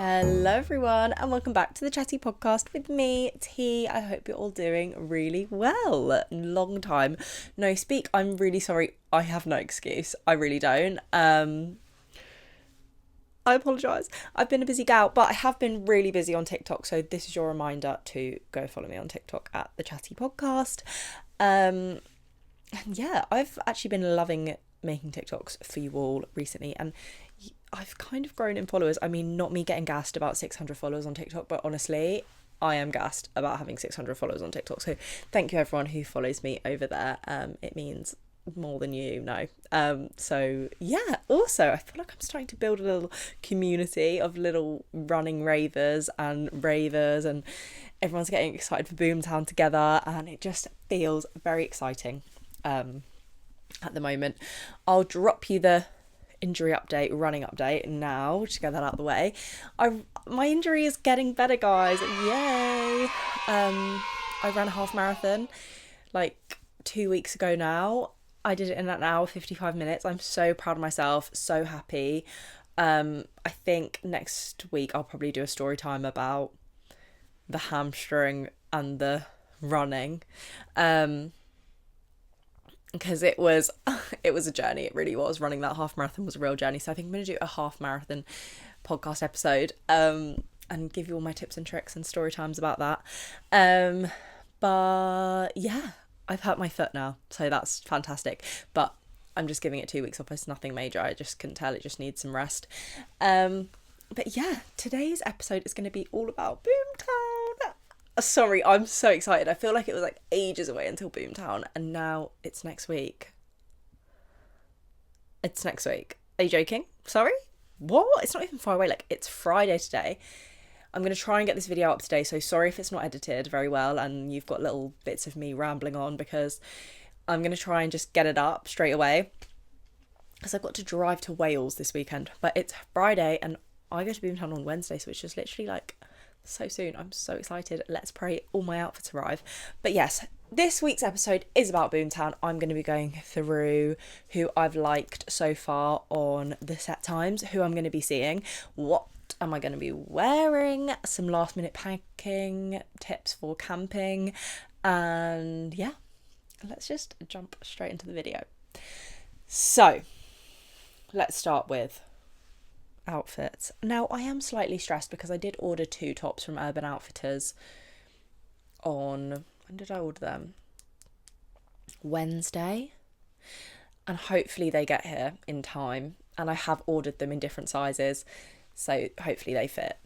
Hello everyone and welcome back to the Chatty Podcast with me, T. I hope you're all doing really well. Long time no speak. I'm really sorry. I have no excuse. I really don't. I apologise. I've been a busy gal, but I have been really busy on TikTok. So this is your reminder to go follow me on TikTok at the Chatty Podcast. And yeah, I've actually been loving making TikToks for you all recently, and I've kind of grown in followers. I mean, not me getting gassed about 600 followers on TikTok, but honestly, I am gassed about having 600 followers on TikTok. So thank you everyone who follows me over there. It means more than you know. So yeah, also I feel like I'm starting to build a little community of little running ravers, and everyone's getting excited for BOOMTOWN together, and it just feels very exciting at the moment. I'll drop you the injury update, running update now to get that out of the way. My injury is getting better, guys. Yay. I ran a half marathon like 2 weeks ago now. I did it in an hour 55 minutes. I'm so proud of myself, so happy. I think next week I'll probably do a story time about the hamstring and the running, because it was a journey. It really was. Running that half marathon was a real journey. So I think I'm going to do a half marathon podcast episode, and give you all my tips and tricks and story times about that. But yeah, I've hurt my foot now, so that's fantastic. But I'm just giving it 2 weeks off. It's nothing major. I just couldn't tell. It just needs some rest. But yeah, today's episode is going to be all about BOOMTOWN. Sorry, I'm so excited. I feel like it was like ages away until BOOMTOWN, and now it's next week. It's next week. Are you joking? Sorry? What? It's not even far away. Like, it's Friday today. I'm going to try and get this video up today, so sorry if it's not edited very well and you've got little bits of me rambling on, because I'm going to try and just get it up straight away, because I've got to drive to Wales this weekend. But it's Friday and I go to BOOMTOWN on Wednesday, so it's just literally like so soon. I'm so excited. Let's pray all my outfits arrive. But yes, this week's episode is about BOOMTOWN. I'm going to be going through who I've liked so far on the set times, who I'm going to be seeing, what am I going to be wearing, some last minute packing tips for camping, and yeah, let's just jump straight into the video. So let's start with outfits. Now, I am slightly stressed because I did order 2 tops from Urban Outfitters on, when did I order them? Wednesday, and hopefully they get here in time, and I have ordered them in different sizes, so hopefully they fit.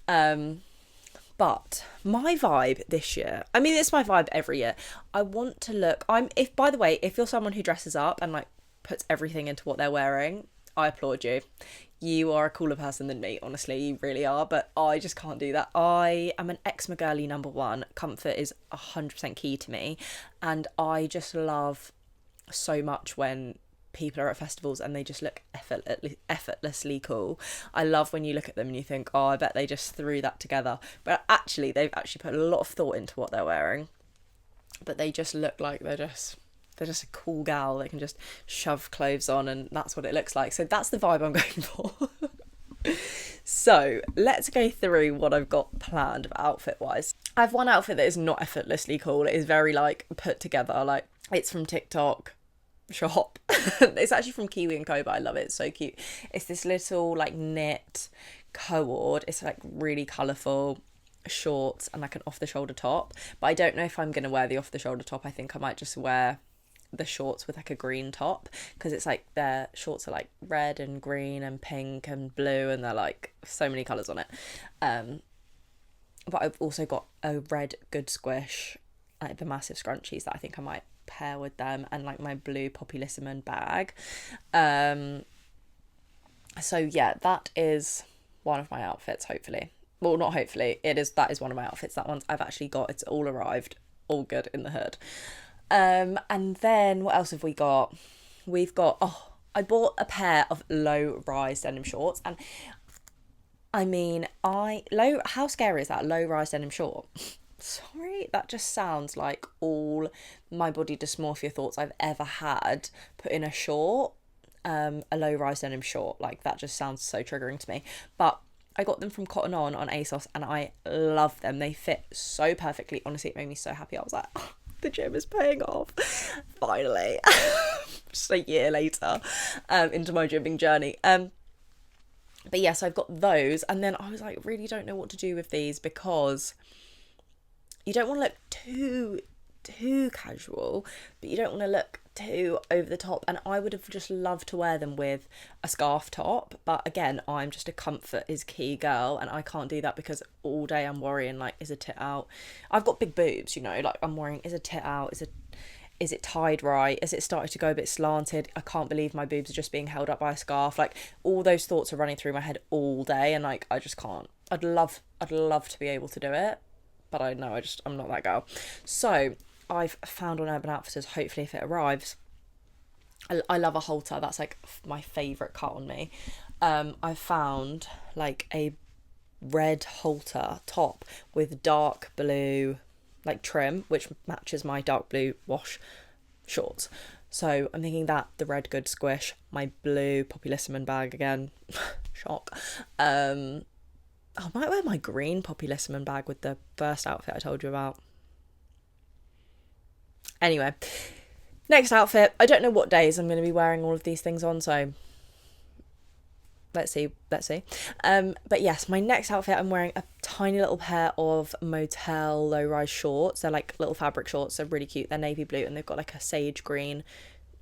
But my vibe this year, I mean, it's my vibe every year. I want to look, by the way, if you're someone who dresses up and like puts everything into what they're wearing, I applaud you. You are a cooler person than me, honestly, you really are, but I just can't do that. I am an ex-McGirly number one. Comfort is 100% key to me, and I just love so much when people are at festivals and they just look effortlessly cool. I love when you look at them and you think, oh, I bet they just threw that together, but actually they've actually put a lot of thought into what they're wearing, but they just look like they're just a cool gal. They can just shove clothes on, and that's what it looks like. So that's the vibe I'm going for. So let's go through what I've got planned outfit wise. I have one outfit that is not effortlessly cool. It is very like put together. Like, it's from TikTok shop. It's actually from Kiwi & Co, but I love it. It's so cute. It's this little like knit cord. It's like really colourful shorts and like an off the shoulder top, but I don't know if I'm gonna wear the off the shoulder top. I think I might just wear the shorts with like a green top, because it's like their shorts are like red and green and pink and blue, and they're like so many colours on it. But I've also got a red Good Squish, like the massive scrunchies, that I think I might pair with them, and like my blue Poppylissamon bag. So yeah, that is one of my outfits, hopefully. Well, not hopefully, that is one of my outfits. That one's I've actually got, it's all arrived, all good in the hood. And then what else have we got? We've got, I bought a pair of low-rise denim shorts, and I mean, how scary is that? Low-rise denim short. Sorry, that just sounds like all my body dysmorphia thoughts I've ever had put in a short, a low-rise denim short. Like, that just sounds so triggering to me. But I got them from Cotton On ASOS, and I love them. They fit so perfectly. Honestly, it made me so happy. I was like, oh, the gym is paying off. Finally. Just a year later into my gymming journey. But yes, I've got those. And then I was like, really don't know what to do with these, because you don't want to look too casual, but you don't want to look too over the top. And I would have just loved to wear them with a scarf top, but again, I'm just a comfort is key girl, and I can't do that because all day I'm worrying, like, is a tit out? I've got big boobs, you know, like I'm worrying, is a tit out? Is it tied right? Is it started to go a bit slanted? I can't believe my boobs are just being held up by a scarf. Like, all those thoughts are running through my head all day, and like, I just can't. I'd love to be able to do it, but I know I'm not that girl. So I've found on Urban Outfitters, hopefully if it arrives, I love a halter. That's like my favourite cut on me. I found like a red halter top with dark blue like trim, which matches my dark blue wash shorts. So I'm thinking that, the red good squish, my blue Populissimo bag again, shock. I might wear my green Populissimo bag with the first outfit I told you about. Anyway, next outfit. I don't know what days I'm going to be wearing all of these things on, so let's see. But yes, my next outfit, I'm wearing a tiny little pair of Motel low-rise shorts. They're like little fabric shorts. They're really cute. They're navy blue, and they've got like a sage green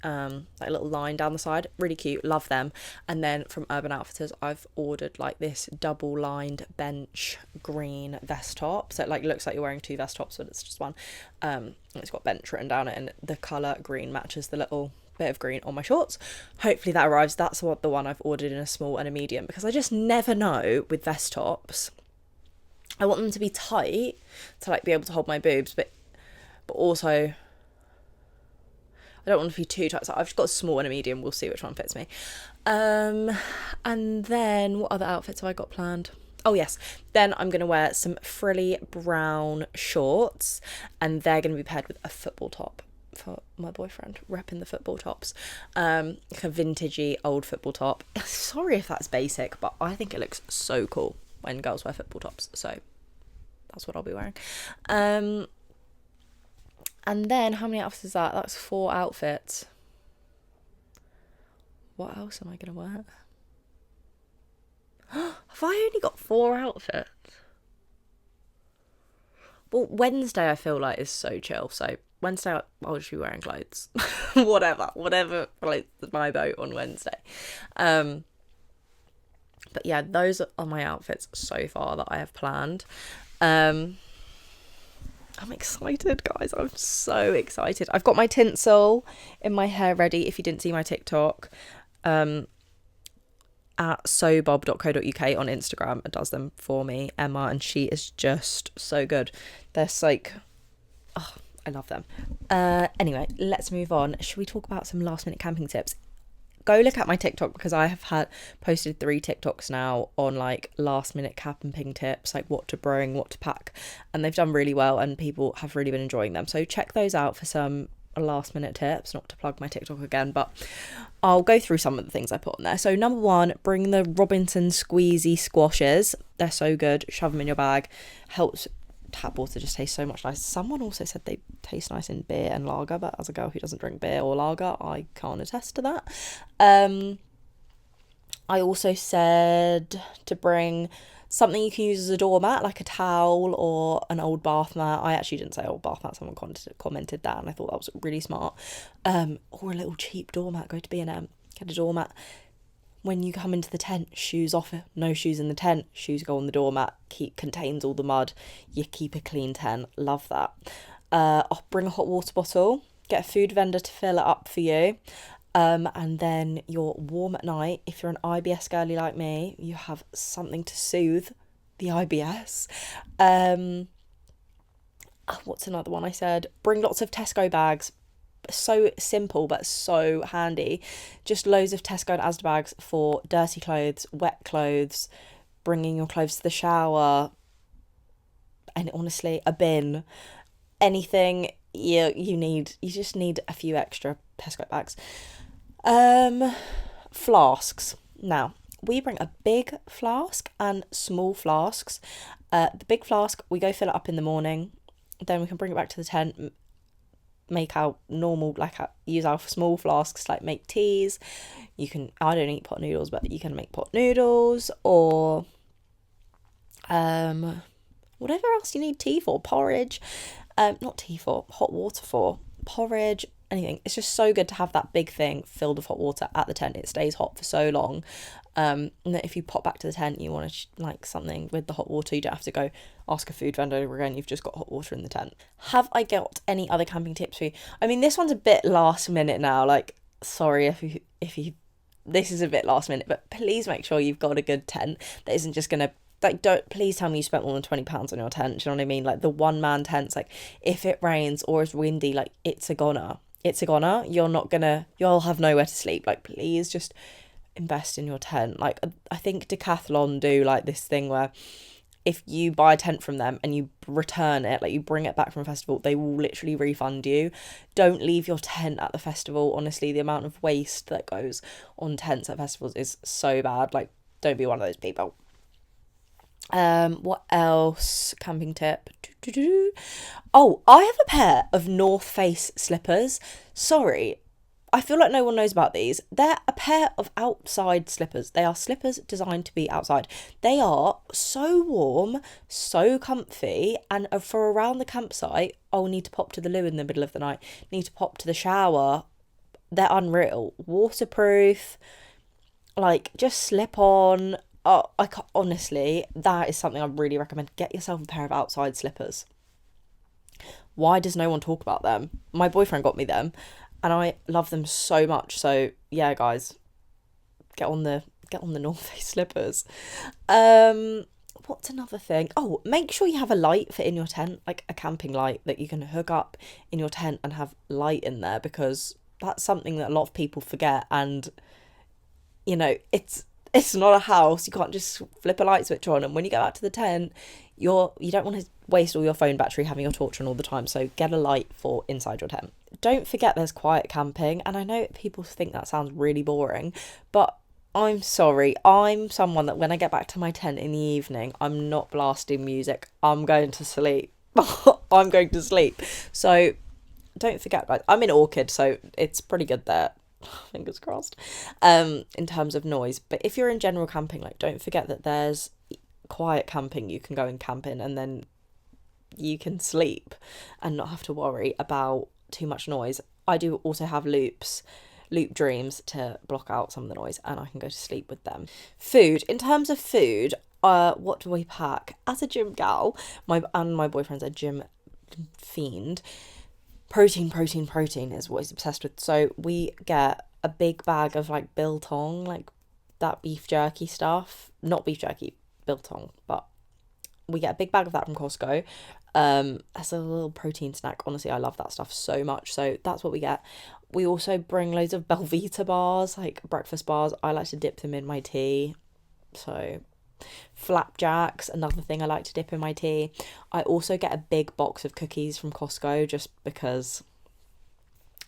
like a little line down the side. Really cute, love them. And then from Urban Outfitters, I've ordered like this double lined bench green vest top, so it like looks like you're wearing two vest tops, but it's just one. And it's got bench written down it, and the colour green matches the little bit of green on my shorts. Hopefully that arrives. That's what the one I've ordered in a small and a medium, because I just never know with vest tops. I want them to be tight to like be able to hold my boobs, but also I don't want to be too tight. So I've just got a small and a medium. We'll see which one fits me. And then what other outfits have I got planned? Oh yes, then I'm going to wear some frilly brown shorts, and they're going to be paired with a football top for my boyfriend, repping the football tops. Like a vintagey old football top. Sorry if that's basic, but I think it looks so cool when girls wear football tops. So that's what I'll be wearing. And then how many outfits is that? That's 4 outfits. What else am I going to wear? Have I only got 4 outfits? Well, Wednesday I feel like is so chill. So Wednesday I'll just be wearing clothes. whatever floats my boat on Wednesday. But yeah, those are my outfits so far that I have planned. I'm excited, guys. I'm so excited. I've got my tinsel in my hair ready. If you didn't see my TikTok, at sobob.co.uk on Instagram, it does them for me, Emma, and she is just so good. They're like, oh, I love them. Anyway, let's move on. Should we talk about some last minute camping tips? Go look at my TikTok, because I have posted 3 TikToks now on like last minute camping tips, like what to bring, what to pack, and they've done really well and people have really been enjoying them. So check those out for some last minute tips. Not to plug my TikTok again, but I'll go through some of the things I put on there. So number 1, bring the Robinson squeezy squashes. They're so good. Shove them in your bag. Helps tap water just tastes so much nice. Someone also said they taste nice in beer and lager, but as a girl who doesn't drink beer or lager, I can't attest to that. I also said to bring something you can use as a doormat, like a towel or an old bath mat. I actually didn't say old bath mat, someone commented that, and I thought that was really smart. Or a little cheap doormat. Go to B&M, get a doormat. When you come into the tent, shoes off, no shoes in the tent, shoes go on the doormat, contains all the mud, you keep a clean tent, love that. I'll bring a hot water bottle, get a food vendor to fill it up for you, and then you're warm at night. If you're an IBS girly like me, you have something to soothe the IBS. What's another one I said? Bring lots of Tesco bags. So simple but so handy. Just loads of Tesco and Asda bags for dirty clothes, wet clothes, bringing your clothes to the shower, and honestly a bin, anything you need. You just need a few extra Tesco bags. Flasks. Now we bring a big flask and small flasks. The big flask, we go fill it up in the morning. Then we can bring it back to the tent, make our normal, use our small flasks, like make teas. I don't eat pot noodles, but you can make pot noodles, or whatever else you need tea for, porridge, not tea for, hot water for, porridge, anything. It's just so good to have that big thing filled with hot water at the tent. It stays hot for so long. And that if you pop back to the tent, you want to like something with the hot water, you don't have to go ask a food vendor again. You've just got hot water in the tent. Have I got any other camping tips for you? I mean, this one's a bit last minute now. Like, sorry if you this is a bit last minute, but please make sure you've got a good tent that isn't just gonna, like, don't please tell me you spent more than £20 on your tent. Do you know what I mean? Like the one man tents, like if it rains or it's windy, like it's a goner. You'll have nowhere to sleep. Like, please just invest in your tent. Like, I think Decathlon do like this thing where if you buy a tent from them and you return it, like you bring it back from a festival, they will literally refund you. Don't leave your tent at the festival. Honestly, the amount of waste that goes on tents at festivals is so bad. Like, don't be one of those people. What else? Camping tip. Oh, I have a pair of North Face slippers. Sorry, I feel like no one knows about these. They're a pair of outside slippers. They are slippers designed to be outside. They are so warm, so comfy, and for around the campsite, I'll need to pop to the loo in the middle of the night, need to pop to the shower. They're unreal. Waterproof, like just slip on. Oh, honestly, that is something I really recommend. Get yourself a pair of outside slippers. Why does no one talk about them? My boyfriend got me them, and I love them so much. So yeah, guys, get on the North Face slippers. What's another thing? Oh, make sure you have a light for in your tent, like a camping light that you can hook up in your tent and have light in there, because that's something that a lot of people forget. And you know, it's not a house. You can't just flip a light switch on, and when you go out to the tent, you don't want to waste all your phone battery having your torch on all the time. So get a light for inside your tent. Don't forget there's quiet camping, and I know people think that sounds really boring, but I'm sorry, I'm someone that when I get back to my tent in the evening, I'm not blasting music. I'm going to sleep. I'm going to sleep. So don't forget, like, I'm in Orchid, so it's pretty good there. Fingers crossed, in terms of noise. But if you're in general camping, like, don't forget that there's quiet camping you can go and camp in, and then you can sleep and not have to worry about too much noise. I do also have loop dreams to block out some of the noise, and I can go to sleep with them. Food. In terms of food, what do we pack? As a gym gal, my boyfriend's a gym fiend. Protein is what he's obsessed with. So we get a big bag of like biltong, like that beef jerky stuff. Not beef jerky, biltong, but we get a big bag of that from Costco. As a little protein snack. Honestly, I love that stuff so much. So that's what we get. We also bring loads of Belvita bars, like breakfast bars. I like to dip them in my tea. So flapjacks, another thing I like to dip in my tea. I also get a big box of cookies from Costco, just because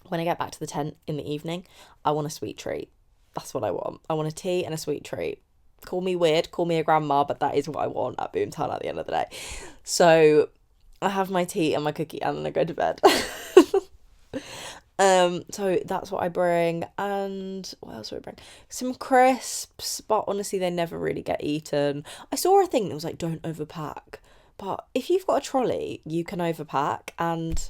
when I get back to the tent in the evening, I want a sweet treat. That's what I want. I want a tea and a sweet treat. Call me weird, call me a grandma, but that is what I want at BOOMTOWN at the end of the day. So I have my tea and my cookie, and then I go to bed. So that's what I bring. And what else do I bring? Some crisps, but honestly they never really get eaten. I saw a thing that was like, don't overpack, but if you've got a trolley you can overpack, and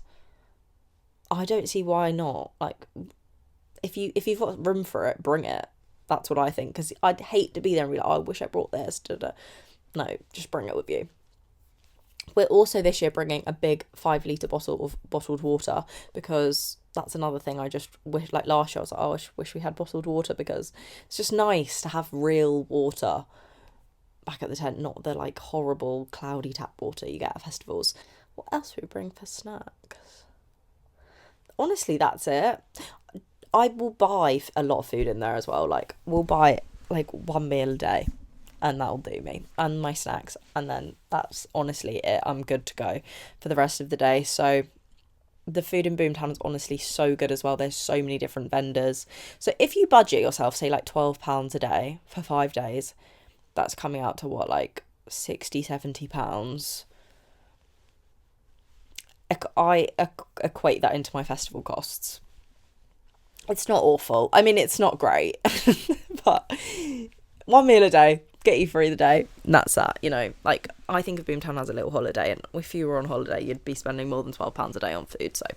I don't see why not. Like, if you've got room for it, bring it. That's what I think, because I'd hate to be there and be like, oh, I wish I brought this. No, just bring it with you. We're also this year bringing a big 5-litre bottle of bottled water, because that's another thing I just wish, like last year I was like, oh, I wish we had bottled water, because it's just nice to have real water back at the tent, not the like horrible cloudy tap water you get at festivals. What else do we bring for snacks? Honestly, that's it. I will buy a lot of food in there as well. Like, we'll buy like one meal a day, and that'll do me, and my snacks, and then that's honestly it. I'm good to go for the rest of the day. So the food in Boomtown is honestly so good as well. There's so many different vendors. So if you budget yourself, say like £12 a day for 5 days, that's coming out to what, like £60-70. I equate that into my festival costs. It's not awful. I mean, it's not great, but one meal a day, get you through the day, and that's that, you know. Like, I think of Boomtown as a little holiday, and if you were on holiday, you'd be spending more than £12 a day on food. So,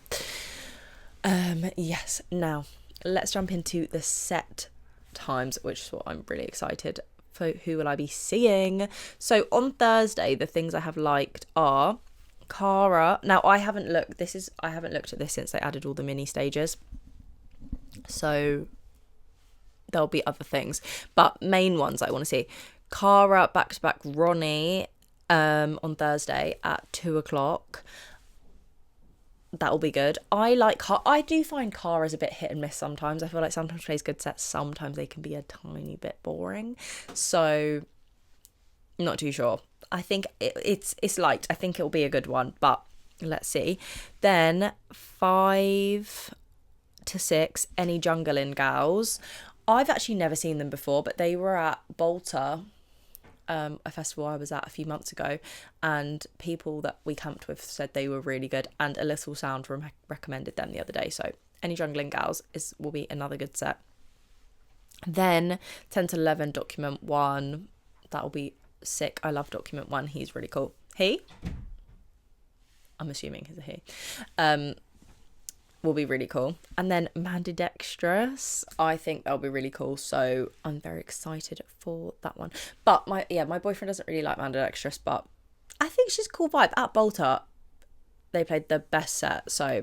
yes. Now, let's jump into the set times, which is what I'm really excited for. Who will I be seeing? So, on Thursday, the things I have liked are Cara. Now, I haven't looked at this since they added all the mini stages. So there'll be other things, but main ones I want to see: Cara back to back Ronnie on Thursday at 2:00. That'll be good. I do find Cara's a bit hit and miss sometimes. I feel like sometimes she plays good sets, sometimes they can be a tiny bit boring. So I'm not too sure. I think it's liked. I think it'll be a good one, but let's see. Then 5 to 6, Any Jungling Gals. I've actually never seen them before, but they were at Bolter, a festival I was at a few months ago, and people that we camped with said they were really good, and A Little Sound recommended them the other day. So Any Jungling Gals will be another good set. Then 10 to 11, Document 1. That'll be sick. I love Document 1. He's really cool. I'm assuming he's a he. Will be really cool. And then Mandidextrous, I think that'll be really cool, so I'm very excited for that one. But my boyfriend doesn't really like Mandidextrous, but I think she's a cool vibe. At Bolter, they played the best set, so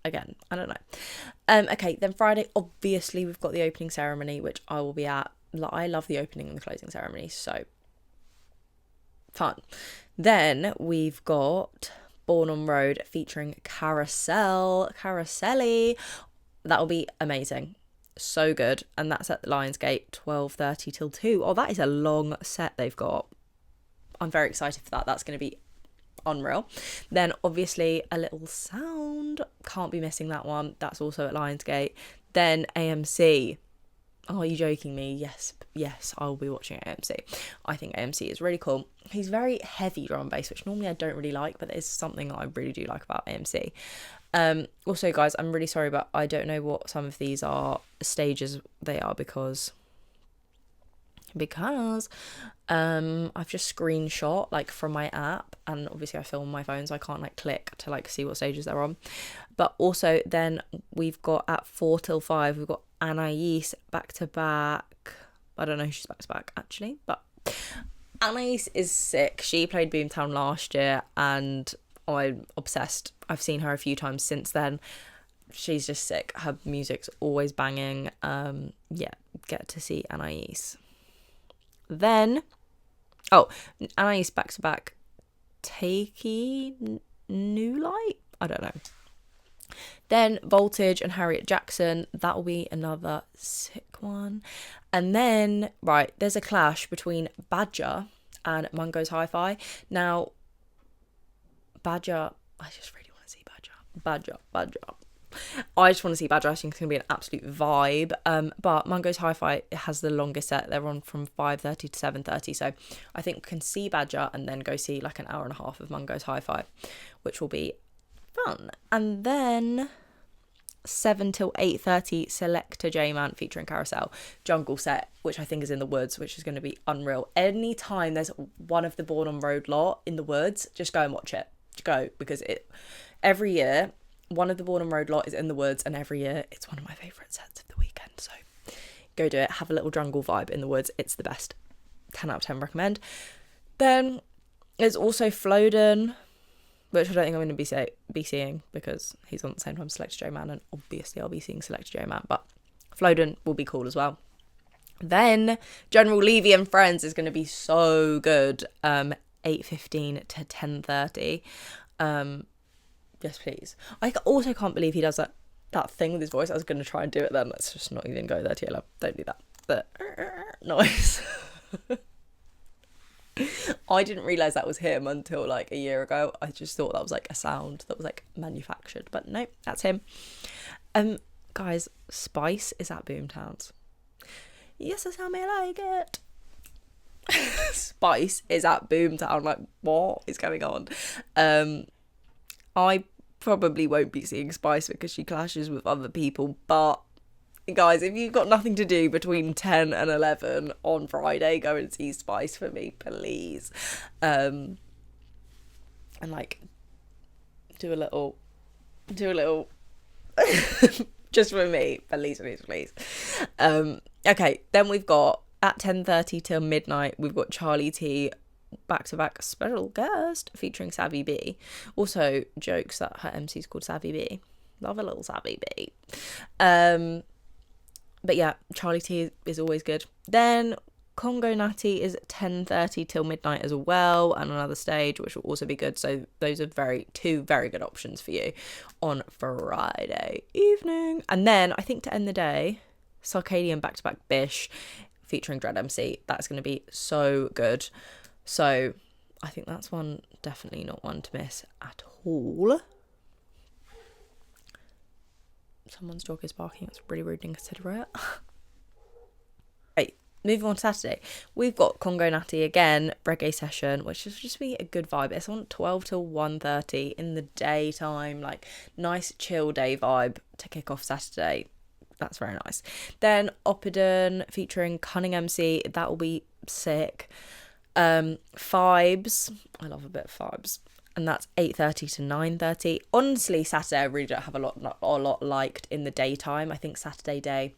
again, I don't know. Okay, then Friday, obviously we've got the opening ceremony, which I will be at. I love the opening and the closing ceremony, so fun. Then we've got Born on Road featuring Caroselli. That'll be amazing. So good. And that's at the Lionsgate, 12:30 till 2. Oh, that is a long set they've got. I'm very excited for that. That's going to be unreal. Then obviously A Little Sound. Can't be missing that one. That's also at Lionsgate. Then AMC. Oh, are you joking me? Yes, I will be watching AMC. I think AMC is really cool. He's very heavy drum and bass, which normally I don't really like, but it's something I really do like about AMC. Also, guys, I'm really sorry, but I don't know what some of these stages they are because I've just screenshot like from my app, and obviously I film on my phone, so I can't like click to like see what stages they're on. But also then we've got at 4 till 5, we've got Anais back to back. I don't know who she's back to back actually, but Anais is sick. She played Boomtown last year and I'm obsessed. I've seen her a few times since then. She's just sick. Her music's always banging. Get to see Anais. Then, Anais back to back Takey New Light? I don't know. Then Voltage and Harriet Jackson. That'll be another sick one. And then, right, there's a clash between Badger and Mungo's Hi-Fi. Now, Badger, I just really want to see Badger. I just want to see Badger. I think it's going to be an absolute vibe. But Mungo's Hi-Fi has the longest set. They're on from 5:30 to 7:30. So I think we can see Badger and then go see like an hour and a half of Mungo's Hi-Fi, which will be fun. And then 7 till 8:30, Selector J-Man featuring Carousel jungle set, which I think is in the woods, which is going to be unreal. Anytime there's one of the Born on Road lot in the woods, just go and watch it. Just go, because every year one of the Born on Road lot is in the woods, and every year it's one of my favourite sets of the weekend. So go do it. Have a little jungle vibe in the woods. It's the best. 10 out of 10 recommend. Then there's also Floden, which I don't think I'm going to be seeing because he's on the same time as Selector J-Man, and obviously I'll be seeing Selector J-Man, but Floden will be cool as well. Then General Levy and Friends is going to be so good. 8:15 to 10:30. Yes, please. I also can't believe he does that thing with his voice. I was going to try and do it then. Let's just not even go there, TLM. Don't do that. The noise. I didn't realise that was him until like a year ago. I just thought that was like a sound that was like manufactured, but no, that's him. Guys, Spice is at BOOMTOWN's. Yes, that's how me like it. Spice is at BOOMTOWN. Like, what is going on? I probably won't be seeing Spice because she clashes with other people, but guys, if you've got nothing to do between 10 and 11 on Friday, go and see Spice for me, please. And like do a little just for me, please. Okay, then we've got at 10:30 till midnight, we've got Charlie T back-to-back special guest featuring Savvy B. Also jokes that her MC's called Savvy B. Love a little Savvy B. But yeah, Charlie T is always good. Then Congo Natty is 10:30 till midnight as well, and another stage, which will also be good. So those are two very good options for you on Friday evening. And then I think to end the day, Circadian back-to-back Bish featuring Dread MC. That's going to be so good. So I think that's definitely not one to miss at all. Someone's dog is barking. That's really rude, inconsiderate. Right, moving on to Saturday. We've got Congo Natty again, reggae session, which is just be a good vibe. It's on 12 till 1:30 in the daytime. Like, nice chill day vibe to kick off Saturday. That's very nice. Then Opidon featuring Cunning MC. That will be sick. Fibes. I love a bit of Fibes. And that's 8:30 to 9:30. Honestly, Saturday I really don't have a lot liked in the daytime. I think Saturday day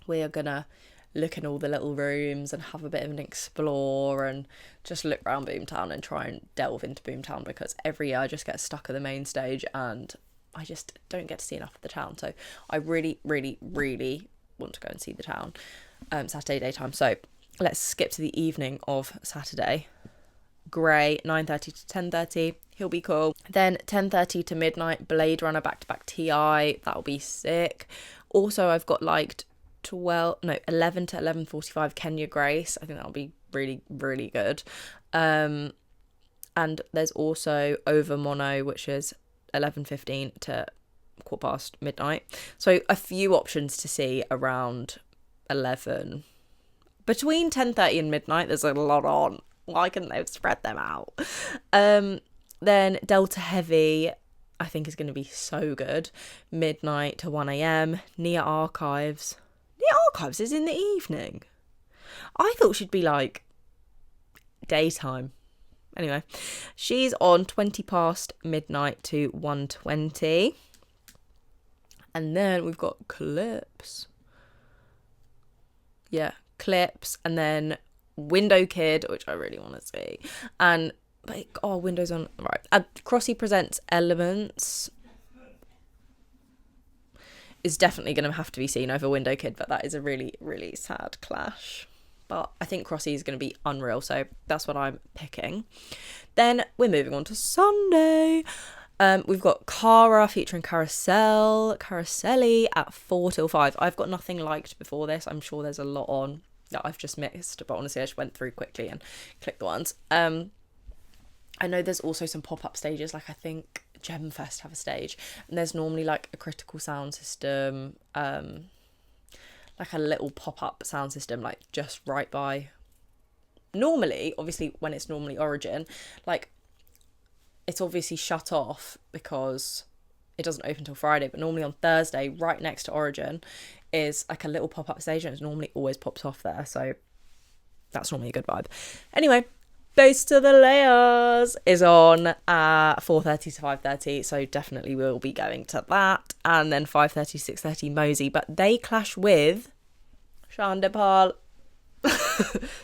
we are gonna look in all the little rooms and have a bit of an explore and just look around BOOMTOWN and try and delve into BOOMTOWN, because every year I just get stuck at the main stage and I just don't get to see enough of the town. So I really, really, really want to go and see the town Saturday daytime. So let's skip to the evening of Saturday. Grey, 9:30 to 10:30. He'll be cool. Then 10:30 to midnight, Blade Runner back-to-back TI. That'll be sick. Also, I've got like 11 to 11:45 Kenya Grace. I think that'll be really, really good. And there's also Over Mono, which is 11:15 to 15:15 midnight. So a few options to see around 11. Between 10:30 and midnight, there's a lot on. Why couldn't they have spread them out? Then Delta Heavy, I think, is going to be so good. Midnight to 1 a.m. Nia Archives. Nia Archives is in the evening. I thought she'd be like daytime. Anyway, she's on 20 past midnight to 1:20. And then we've got Clips. Yeah, Clips. And then Window Kid, which I really want to see. And like, Window's on, right. And Crossy Presents Elements is definitely going to have to be seen over Window Kid, but that is a really, really sad clash. But I think Crossy is going to be unreal, so that's what I'm picking. Then we're moving on to Sunday. We've got Cara featuring Caroselli at 4 till 5. I've got nothing liked before this. I'm sure there's a lot on that I've just missed, but honestly I just went through quickly and clicked the ones. I know there's also some pop-up stages, like I think Gemfest have a stage, and there's normally like a critical sound system, like a little pop-up sound system, like just right by, normally, obviously when it's normally Origin, like it's obviously shut off because it doesn't open till Friday, but normally on Thursday, right next to Origin, is like a little pop-up stage, and it normally always pops off there, so that's normally a good vibe. Anyway, Base to the Layers is on at 4:30 to 5:30, so definitely we'll be going to that. And then 5:30 to 6:30 Mosey, but they clash with Sean DePaul.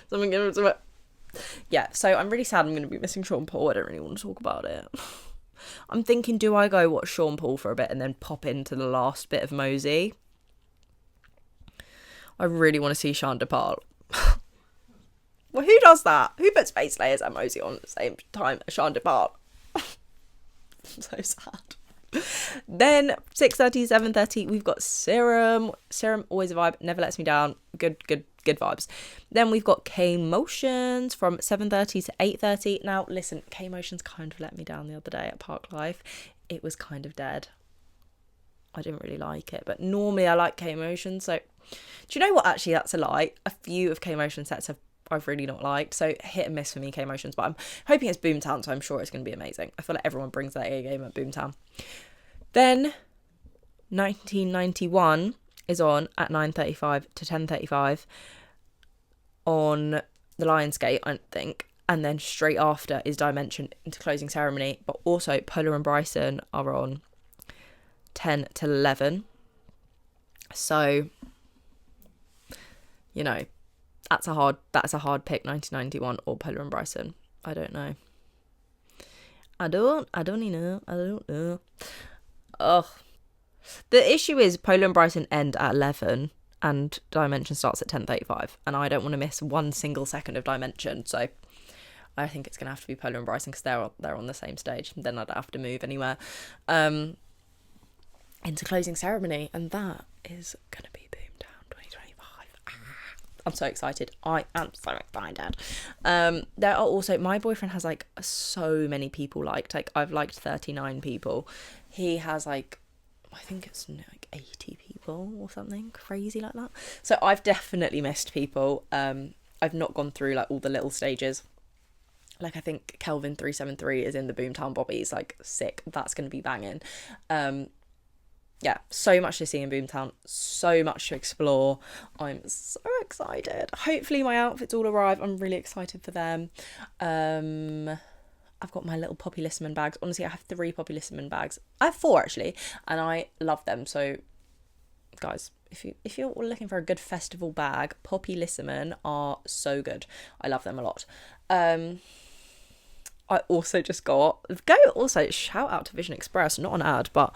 Someone give it to it. Yeah, so I'm really sad I'm going to be missing Sean Paul. I don't really want to talk about it. I'm thinking, do I go watch Sean Paul for a bit and then pop into the last bit of Mosey? I really want to see Sean DePaul. Well, who does that? Who puts Base Layers and Mosey on at the same time as Sean DePaul? So sad. Then 6:30, 7:30, we've got Serum. Serum, always a vibe, never lets me down. Good vibes. Then we've got K-Motions from 7:30 to 8:30. Now, listen, K-Motions kind of let me down the other day at Park Life. It was kind of dead. I didn't really like it, but normally I like K-Motion. So, do you know what? Actually, that's a lie. A few of K-Motion sets I've really not liked. So, hit and miss for me, K-Motions. But I'm hoping it's BOOMTOWN, so I'm sure it's going to be amazing. I feel like everyone brings their A game at BOOMTOWN. Then, 1991 is on at 9:35 to 10:35 on the Lionsgate, I think. And then straight after is Dimension into Closing Ceremony. But also, Polar and Bryson are on 10 to 11. So, you know, that's a hard pick, 1991 or Polar and Bryson. I don't know. I don't know. Ugh. The issue is Polar and Bryson end at 11 and Dimension starts at 10:35, and I don't want to miss one single second of Dimension, so I think it's going to have to be Polar and Bryson because they're on the same stage. Then I don't have to move anywhere. Into Closing Ceremony, and that is going to be BOOMTOWN 2025. I'm so excited. I am so excited. There are also, my boyfriend has like so many people liked. Like, I've liked 39 people. He has like, I think it's like 80 people or something crazy like that. So I've definitely missed people. I've not gone through like all the little stages. Like, I think Kelvin 373 is in the BOOMTOWN Bobbies. Like, sick. That's going to be banging. Yeah, so much to see in BOOMTOWN, so much to explore. I'm so excited. Hopefully my outfits all arrive. I'm really excited for them. I've got my little Poppy Lissaman bags. Honestly, I have 3 Poppy Lissaman bags. I have 4 actually, and I love them. So, guys, if you're looking for a good festival bag, Poppy Lissaman are so good. I love them a lot. I also just also shout out to Vision Express, not an ad, but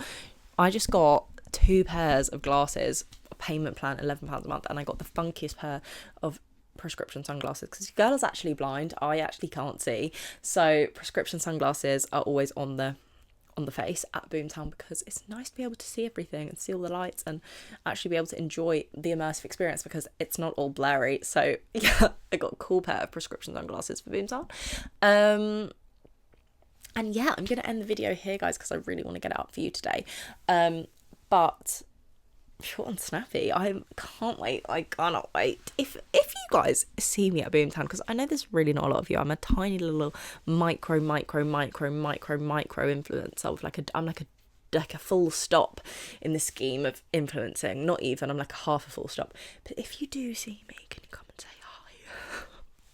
I just got 2 pairs of glasses, a payment plan, £11 a month, and I got the funkiest pair of prescription sunglasses because your girl is actually blind. I actually can't see, so prescription sunglasses are always on the face at BOOMTOWN because it's nice to be able to see everything and see all the lights and actually be able to enjoy the immersive experience because it's not all blurry. So yeah, I got a cool pair of prescription sunglasses for BOOMTOWN. And yeah, I'm going to end the video here, guys, because I really want to get it up for you today. But short and snappy. I can't wait. I cannot wait. If you guys see me at BOOMTOWN, because I know there's really not a lot of you. I'm a tiny little micro influencer. I'm like a full stop in the scheme of influencing. Not even. I'm like a half a full stop. But if you do see me, can you come and say hi?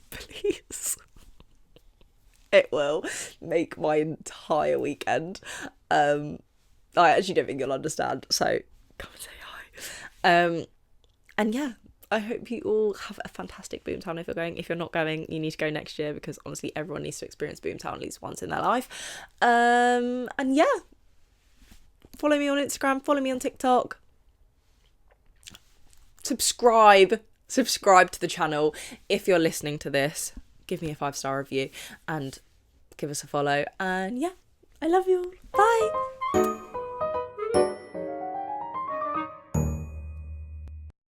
Please. It will make my entire weekend. I actually don't think you'll understand, so come and say hi. And yeah, I hope you all have a fantastic BOOMTOWN if you're going. If you're not going, you need to go next year because honestly, everyone needs to experience BOOMTOWN at least once in their life. And yeah, follow me on Instagram, follow me on TikTok. Subscribe to the channel if you're listening to this. Give me a 5-star review and give us a follow. And yeah, I love you all. Bye.